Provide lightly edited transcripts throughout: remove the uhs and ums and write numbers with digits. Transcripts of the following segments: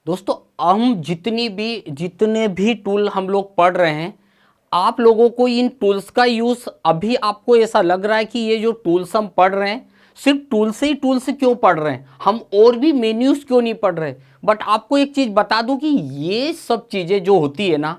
दोस्तों हम जितने भी टूल हम लोग पढ़ रहे हैं, आप लोगों को इन टूल्स का यूज अभी आपको ऐसा लग रहा है कि ये जो टूल्स हम पढ़ रहे हैं सिर्फ टूल से ही टूल्स क्यों पढ़ रहे हैं, हम और भी मेन्यूज क्यों नहीं पढ़ रहे। बट आपको एक चीज बता दूं कि ये सब चीजें जो होती है ना,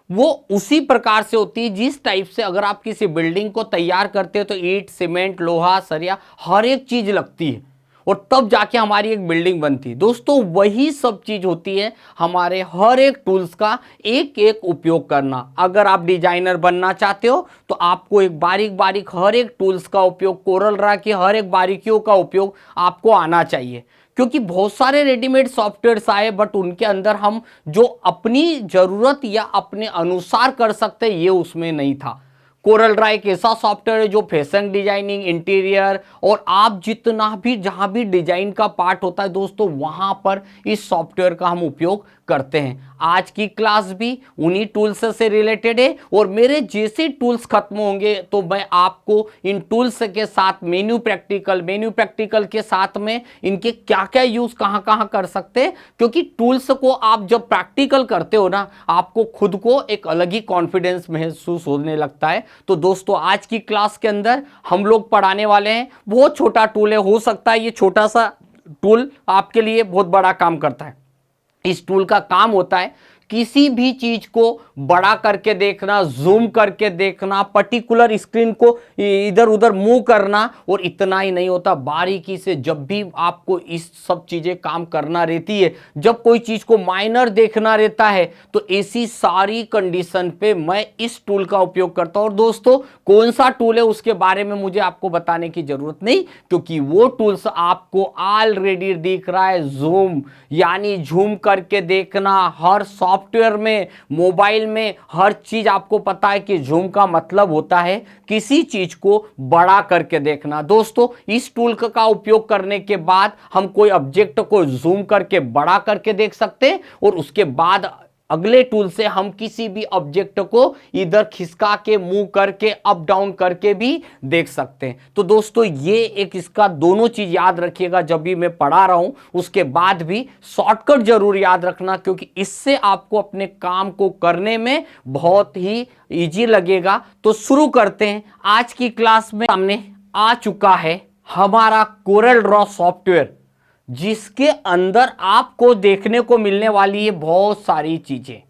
वो उसी प्रकार से होती है जिस टाइप से अगर आप किसी बिल्डिंग को तैयार करते हो तो ईंट सीमेंट लोहा सरिया हर एक चीज लगती है और तब जाके हमारी एक बिल्डिंग बनती है। दोस्तों वही सब चीज होती है हमारे हर एक टूल्स का एक एक उपयोग करना। अगर आप डिजाइनर बनना चाहते हो तो आपको एक बारीक बारीक हर एक टूल्स का उपयोग, कोरल ड्रा की हर एक बारीकियों का उपयोग आपको आना चाहिए। क्योंकि बहुत सारे रेडीमेड सॉफ्टवेयर्स आए बट उनके अंदर हम जो अपनी जरूरत या अपने अनुसार कर सकते ये उसमें नहीं था। कोरल ड्रा एक ऐसा सॉफ्टवेयर है जो फैशन डिजाइनिंग, इंटीरियर और आप जितना भी जहां भी डिजाइन का पार्ट होता है दोस्तों वहां पर इस सॉफ्टवेयर का हम उपयोग करते हैं। आज की क्लास भी उन्हीं टूल्स से रिलेटेड है और मेरे जैसे टूल्स खत्म होंगे तो मैं आपको इन टूल्स के साथ मेन्यू प्रैक्टिकल के साथ में इनके क्या क्या यूज कहां कहां कर सकते हैं। क्योंकि टूल्स को आप जब प्रैक्टिकल करते हो ना, आपको खुद को एक अलग ही कॉन्फिडेंस महसूस होने लगता है। तो दोस्तों आज की क्लास के अंदर हम लोग पढ़ाने वाले हैं, बहुत छोटा टूल है, हो सकता है ये छोटा सा टूल आपके लिए बहुत बड़ा काम करता है। इस टूल का काम होता है किसी भी चीज को बड़ा करके देखना, जूम करके देखना, पर्टिकुलर स्क्रीन को इधर उधर मूव करना। और इतना ही नहीं होता, बारीकी से जब भी आपको इस सब चीजें काम करना रहती है, जब कोई चीज को माइनर देखना रहता है तो ऐसी सारी कंडीशन पे मैं इस टूल का उपयोग करता हूं। और दोस्तों कौन सा टूल है उसके बारे में मुझे आपको बताने की जरूरत नहीं, क्योंकि वो टूल्स आपको ऑलरेडी दिख रहा है। जूम यानी झूम करके देखना, हर सॉफ्टवेयर में, मोबाइल में हर चीज आपको पता है कि जूम का मतलब होता है किसी चीज को बड़ा करके देखना। दोस्तों इस टूल का उपयोग करने के बाद हम कोई ऑब्जेक्ट को जूम करके बड़ा करके देख सकते हैं और उसके बाद अगले टूल से हम किसी भी ऑब्जेक्ट को इधर खिसका के मूव करके अप डाउन करके भी देख सकते हैं। तो दोस्तों ये एक इसका दोनों चीज याद रखिएगा जब भी मैं पढ़ा रहा हूं, उसके बाद भी शॉर्टकट जरूर याद रखना, क्योंकि इससे आपको अपने काम को करने में बहुत ही इजी लगेगा। तो शुरू करते हैं। आज की क्लास में सामने आ चुका है हमारा कोरल ड्रॉ सॉफ्टवेयर, जिसके अंदर आपको देखने को मिलने वाली है बहुत सारी चीजें।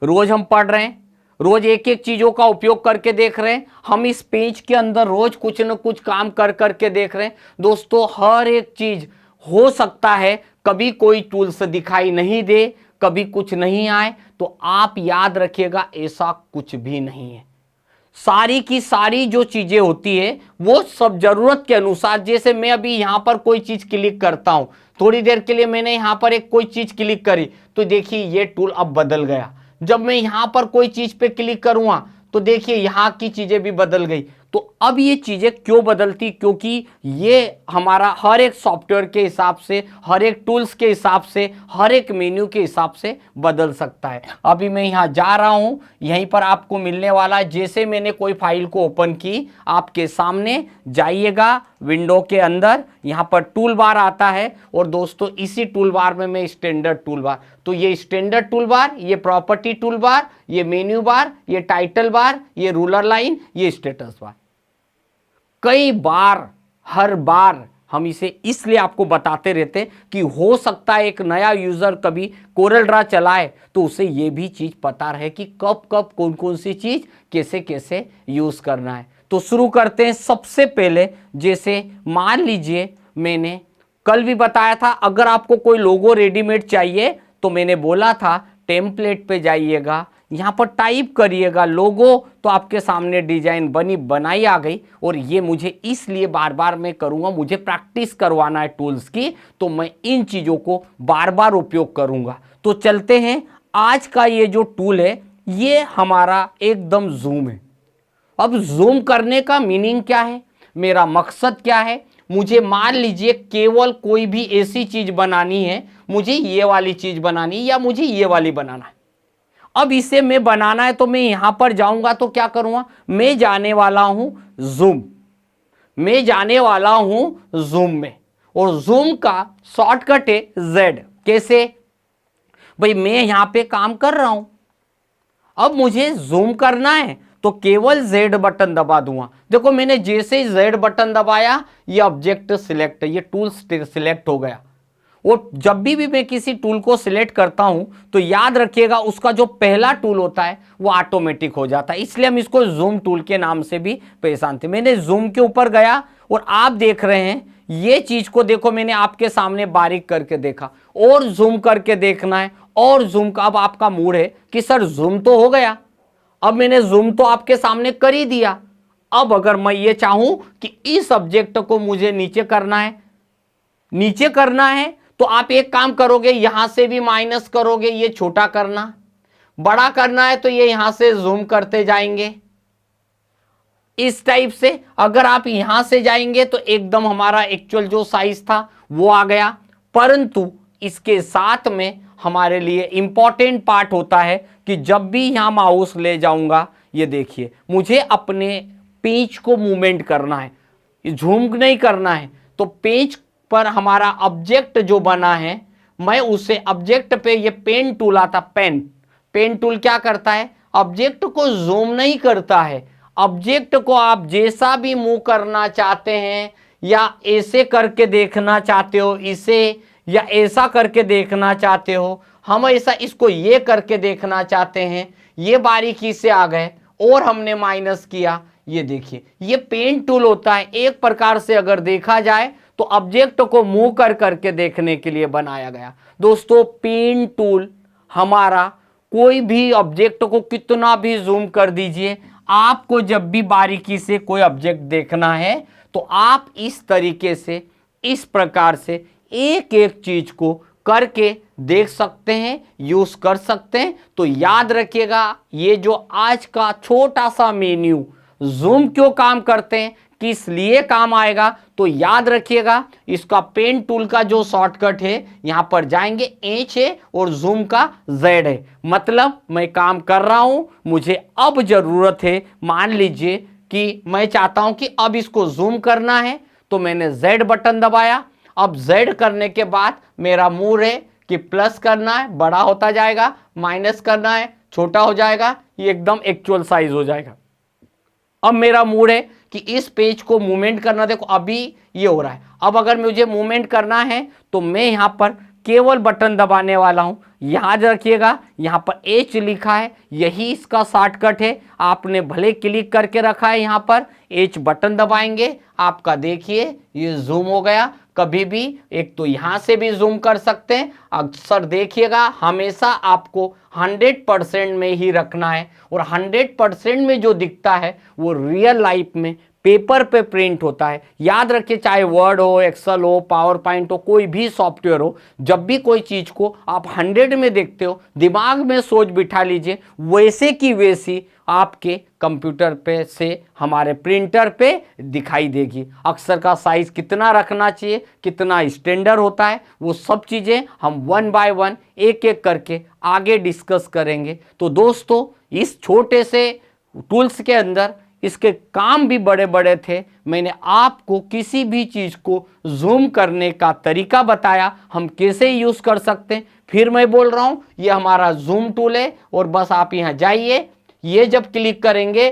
रोज हम पढ़ रहे हैं, रोज एक एक चीजों का उपयोग करके देख रहे हैं। हम इस पेज के अंदर रोज कुछ न कुछ काम कर करके देख रहे हैं। दोस्तों हर एक चीज हो सकता है कभी कोई टूल्स दिखाई नहीं दे, कभी कुछ नहीं आए, तो आप याद रखिएगा ऐसा कुछ भी नहीं है। सारी की सारी जो चीजें होती है वो सब जरूरत के अनुसार, जैसे मैं अभी यहां पर कोई चीज क्लिक करता हूं, थोड़ी देर के लिए मैंने यहां पर एक कोई चीज क्लिक करी तो देखिए ये टूल अब बदल गया। जब मैं यहां पर कोई चीज पे क्लिक करूंगा तो देखिए यहां की चीजें भी बदल गई। तो अब ये चीजें क्यों बदलती, क्योंकि ये हमारा हर एक सॉफ्टवेयर के हिसाब से, हर एक टूल्स के हिसाब से, हर एक मेन्यू के हिसाब से बदल सकता है। अभी मैं यहां जा रहा हूं, यहीं पर आपको मिलने वाला है। जैसे मैंने कोई फाइल को ओपन की, आपके सामने जाइएगा विंडो के अंदर, यहां पर टूल बार आता है और दोस्तों इसी टूल बार में मैं स्टैंडर्ड टूल बार, तो ये स्टैंडर्ड टूल बार, ये प्रॉपर्टी टूल बार, ये मेन्यू बार, ये टाइटल बार, ये रूलर लाइन, ये स्टेटस बार। कई बार, हर बार हम इसे इसलिए आपको बताते रहते कि हो सकता है एक नया यूजर कभी कोरल ड्रा चलाए तो उसे ये भी चीज पता रहे कि कब कब कौन कौन सी चीज कैसे कैसे यूज करना है। तो शुरू करते हैं। सबसे पहले जैसे मान लीजिए मैंने कल भी बताया था, अगर आपको कोई लोगो रेडीमेड चाहिए तो मैंने बोला था टेम्पलेट पे जाइएगा, यहां पर टाइप करिएगा लोगो, तो आपके सामने डिजाइन बनी बनाई आ गई। और ये मुझे इसलिए बार बार मैं करूंगा, मुझे प्रैक्टिस करवाना है टूल्स की, तो मैं इन चीजों को बार बार उपयोग करूंगा। तो चलते हैं। आज का ये जो टूल है ये हमारा एकदम जूम है। अब जूम करने का मीनिंग क्या है, मेरा मकसद क्या है, मुझे मान लीजिए केवल कोई भी ऐसी चीज बनानी है, मुझे ये वाली चीज बनानी या मुझे ये वाली बनाना है। अब इसे मैं बनाना है तो मैं यहां पर जाऊंगा तो क्या करूंगा, मैं जाने वाला हूं जूम, मैं जाने वाला हूं जूम में, और जूम का शॉर्टकट है जेड। कैसे, भाई मैं यहां पे काम कर रहा हूं, अब मुझे जूम करना है तो केवल Z बटन दबा दूंगा। देखो मैंने जैसे ही Z बटन दबाया ये ऑब्जेक्ट सिलेक्ट, ये टूल सिलेक्ट हो गया। और जब भी मैं किसी टूल को सिलेक्ट करता हूं तो याद रखिएगा उसका जो पहला टूल होता है वो ऑटोमेटिक हो जाता है, इसलिए हम इसको जूम टूल के नाम से भी पहचान थे। मैंने जूम के ऊपर गया और आप देख रहे हैं ये चीज को, देखो मैंने आपके सामने बारीक करके देखा, और जूम करके देखना है और जूम का। अब आपका मूड है कि सर जूम तो हो गया, अब मैंने जूम तो आपके सामने कर ही दिया, अब अगर मैं ये चाहूं कि इस ऑब्जेक्ट को मुझे नीचे करना है, नीचे करना है, तो आप एक काम करोगे यहां से भी माइनस करोगे, ये छोटा करना, बड़ा करना है तो ये यहां से जूम करते जाएंगे इस टाइप से। अगर आप यहां से जाएंगे तो एकदम हमारा एक्चुअल जो साइज था वो आ गया। परंतु इसके साथ में हमारे लिए इंपॉर्टेंट पार्ट होता है कि जब भी यहां माउस ले जाऊंगा, ये देखिए मुझे अपने पेज को मूवमेंट करना है, झूम नहीं करना है। तो पेज पर हमारा ऑब्जेक्ट जो बना है, मैं उसे ऑब्जेक्ट पे, ये पेन टूल आता, पेन टूल क्या करता है, ऑब्जेक्ट को जूम नहीं करता है, ऑब्जेक्ट को आप जैसा भी मूव करना चाहते हैं, या ऐसे करके देखना चाहते हो इसे, या ऐसा करके देखना चाहते हो, हम ऐसा इसको ये करके देखना चाहते हैं, ये बारीकी से आ गए और हमने माइनस किया। ये देखिए ये पेन टूल होता है, एक प्रकार से अगर देखा जाए तो ऑब्जेक्ट को मूव कर करके देखने के लिए बनाया गया। दोस्तों पेन टूल हमारा कोई भी ऑब्जेक्ट को कितना भी जूम कर दीजिए, आपको जब भी बारीकी से कोई ऑब्जेक्ट देखना है तो आप इस तरीके से, इस प्रकार से एक एक चीज को करके देख सकते हैं, यूज कर सकते हैं। तो याद रखिएगा ये जो आज का छोटा सा मेन्यू, जूम क्यों काम करते हैं, किस लिए काम आएगा, तो याद रखिएगा इसका पेन टूल का जो शॉर्टकट है, यहां पर जाएंगे H है और जूम का Z है। मतलब मैं काम कर रहा हूं, मुझे अब जरूरत है, मान लीजिए कि मैं चाहता हूं कि अब इसको जूम करना है, तो मैंने Z बटन दबाया। अब Z करने के बाद मेरा मूड है कि प्लस करना है, बड़ा होता जाएगा, माइनस करना है, छोटा हो जाएगा, ये एकदम एक्चुअल साइज हो जाएगा। अब मेरा मूड है कि इस पेज को मूवमेंट करना, देखो अभी ये हो रहा है, अब अगर मुझे मूवमेंट करना है तो मैं यहां पर केवल बटन दबाने वाला हूं। याद रखिएगा यहां पर H लिखा है, यही इसका शॉर्टकट है, आपने भले क्लिक करके रखा है, यहां पर H बटन दबाएंगे, आपका देखिए ये जूम हो गया। कभी भी एक तो यहां से भी जूम कर सकते हैं, अक्सर देखिएगा हमेशा आपको 100% में ही रखना है, और 100% में जो दिखता है वो रियल लाइफ में पेपर पे प्रिंट होता है। याद रखिए चाहे वर्ड हो, एक्सेल हो, पावर पॉइंट हो, कोई भी सॉफ्टवेयर हो, जब भी कोई चीज को आप 100 में देखते हो, दिमाग में सोच बिठा लीजिए वैसे की वैसी आपके कंप्यूटर पे से हमारे प्रिंटर पे दिखाई देगी। अक्सर का साइज कितना रखना चाहिए, कितना स्टैंडर्ड होता है, वो सब चीजें हम 1 बाय 1 एक एक करके आगे डिस्कस करेंगे। तो दोस्तों इस छोटे से टूल्स के अंदर इसके काम भी बड़े बड़े थे। मैंने आपको किसी भी चीज को जूम करने का तरीका बताया, हम कैसे यूज कर सकते हैं। फिर मैं बोल रहा हूं ये हमारा जूम टूल है, और बस आप यहां जाइए, ये जब क्लिक करेंगे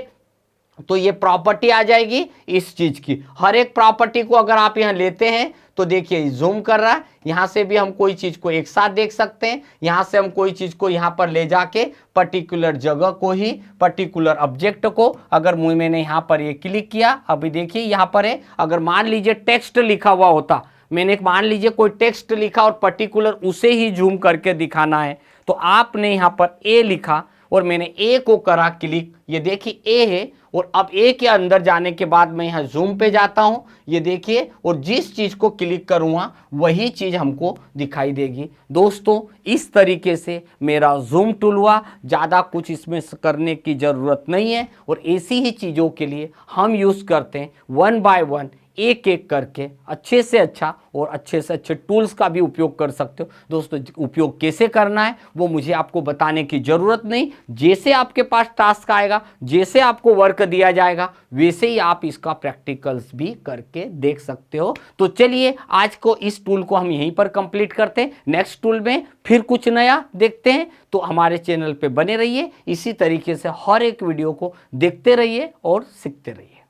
तो ये प्रॉपर्टी आ जाएगी इस चीज की। हर एक प्रॉपर्टी को अगर आप यहां लेते हैं तो देखिए जूम कर रहा है, यहां से भी हम कोई चीज को एक साथ देख सकते हैं, यहां से हम कोई चीज को यहां पर ले जाके पर्टिकुलर जगह को ही, पर्टिकुलर ऑब्जेक्ट को, अगर मैंने यहां पर ये क्लिक किया, अभी देखिए यहां पर है, अगर मान लीजिए टेक्स्ट लिखा हुआ होता, मैंने मान लीजिए कोई टेक्स्ट लिखा और पर्टिकुलर उसे ही जूम करके दिखाना है, तो आपने यहां पर ए लिखा और मैंने ए को करा क्लिक, ये देखिए ए है, और अब ए के अंदर जाने के बाद मैं यहाँ जूम पे जाता हूँ, ये देखिए, और जिस चीज को क्लिक करूँगा वही चीज हमको दिखाई देगी। दोस्तों इस तरीके से मेरा जूम टूल हुआ, ज़्यादा कुछ इसमें करने की ज़रूरत नहीं है, और ऐसी ही चीज़ों के लिए हम यूज़ करते हैं 1 बाय 1 एक एक करके अच्छे से अच्छा और अच्छे से अच्छे टूल्स का भी उपयोग कर सकते हो। दोस्तों, उपयोग कैसे करना है वो मुझे आपको बताने की ज़रूरत नहीं। जैसे आपके पास टास्क आएगा, जैसे आपको वर्क दिया जाएगा, वैसे ही आप इसका प्रैक्टिकल्स भी करके देख सकते हो। तो चलिए आज को इस टूल को हम यहीं पर कंप्लीट करते हैं। नेक्स्ट टूल में फिर कुछ नया देखते हैं। तो हमारे चैनल पे बने रहिए, इसी तरीके से हर एक वीडियो को देखते रहिए और सीखते रहिए।